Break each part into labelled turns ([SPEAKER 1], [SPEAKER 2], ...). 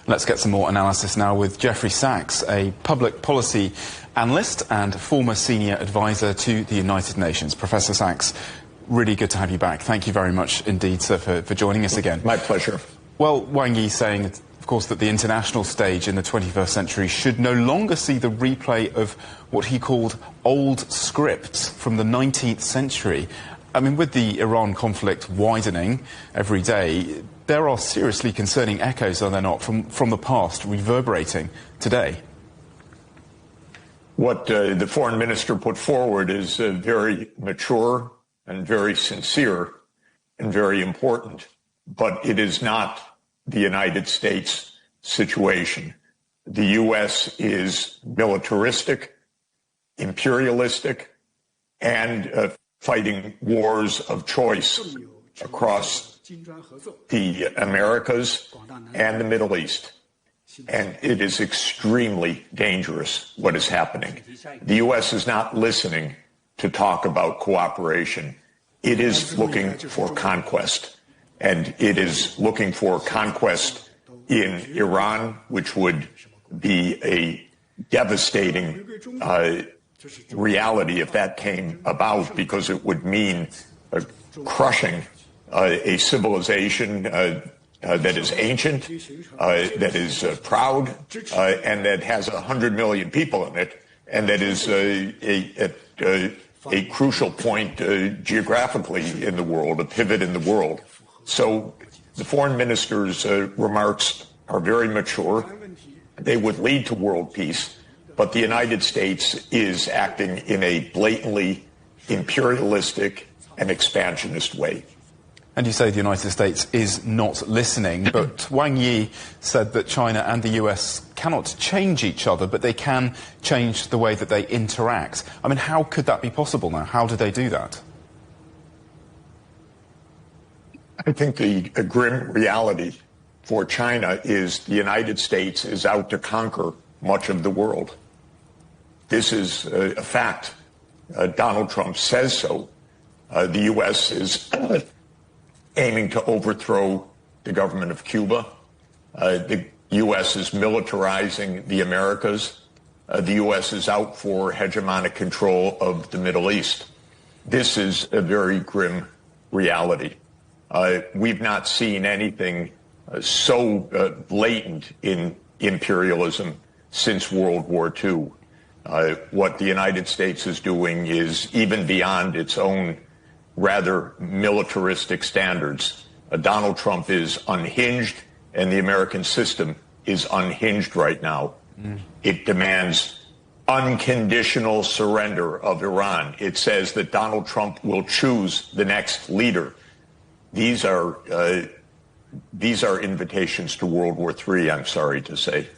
[SPEAKER 1] Let's get some more analysis now with Jeffrey Sachs, a public policy analyst and former senior advisor to the United Nations. Professor Sachs, really good to have you back. Thank you very much indeed, sir, for joining us again.
[SPEAKER 2] My pleasure.
[SPEAKER 1] Well, Wang Yi saying, of course, that the international stage in the 21st century should no longer see the replay of what he called old scripts from the 19th century. I mean, with the Iran conflict widening every day, there are seriously concerning echoes, are there not, from the past reverberating today?
[SPEAKER 2] What the foreign minister put forward is very mature and very sincere and very important, but it is not the United States situation. The U.S. is militaristic, imperialistic, and fighting wars of choice across the Americas and the Middle East. And it is extremely dangerous what is happening. The U.S. is not listening to talk about cooperation. It is looking for conquest. And it is looking for conquest in Iran, which would be a devastating reality if that came about, because it would mean crushing a civilization that is ancient, that is proud, and that has 100 million people in it, and that is a crucial point geographically in the world, a pivot in the world. So the foreign minister's remarks are very mature. They would lead to world peace, but the United States is acting in a blatantly imperialistic and expansionist way.
[SPEAKER 1] And you say the United States is not listening, but Wang Yi said that China and the US cannot change each other, but they can change the way that they interact. I mean, how could that be possible now? How do they do that?
[SPEAKER 2] I think the grim reality for China is the United States is out to conquer much of the world. This is a fact. Donald Trump says so. The U.S. is aiming to overthrow the government of Cuba. The U.S. is militarizing the Americas. The U.S. is out for hegemonic control of the Middle East. This is a very grim reality. We've not seen anything so blatant in imperialism since World War II. What the United States is doing is even beyond its own rather militaristic standards. Donald Trump is unhinged, and the American system is unhinged right now. It demands unconditional surrender of Iran. It says that Donald Trump will choose the next leader. These are invitations to World War III, I'm sorry to say.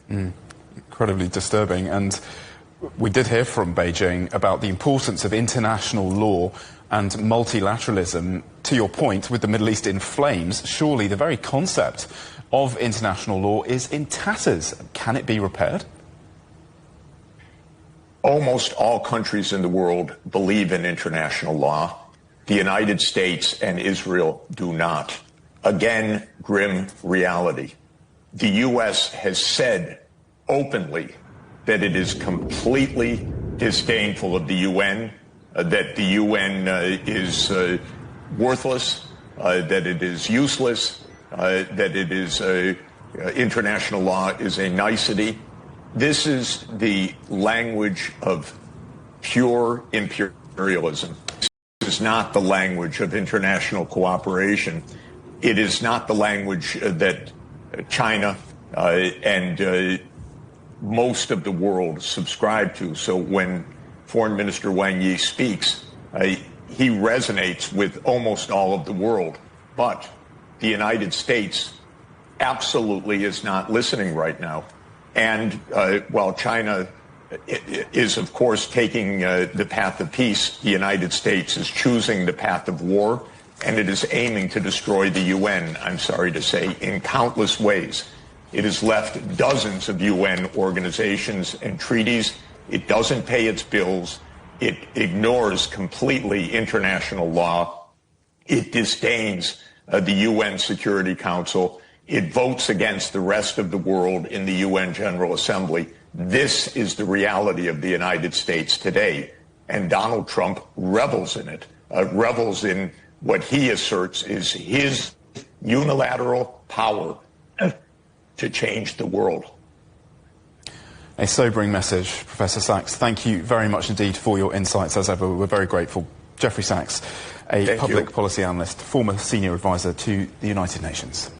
[SPEAKER 1] Incredibly disturbing. And we did hear from Beijing about the importance of international law and multilateralism. To your point, with the Middle East in flames, surely the very concept of international law is in tatters. Can it be repaired?
[SPEAKER 2] Almost all countries in the world believe in international law. The United States and Israel do not. Again, grim reality. The U.S. has said openly that it is completely disdainful of the UN, that the UN is worthless, that it is useless, that it is international law is a nicety. This is the language of pure imperialism. This is not the language of international cooperation. It is not the language that China and most of the world subscribe to. So when Foreign Minister Wang Yi speaks, he resonates with almost all of the world. But the United States absolutely is not listening right now. And while China is, of course, taking the path of peace, the United States is choosing the path of war, and it is aiming to destroy the UN, I'm sorry to say, in countless ways. It has left dozens of UN organizations and treaties. It doesn't pay its bills. It ignores completely international law. It disdains the UN Security Council. It votes against the rest of the world in the UN General Assembly. This is the reality of the United States today. And Donald Trump revels in it, revels in what he asserts is his unilateral power to change the world.
[SPEAKER 1] A sobering message, Professor Sachs. Thank you very much indeed for your insights. As ever, we're very grateful. Jeffrey Sachs, a public policy analyst, former senior advisor to the United Nations.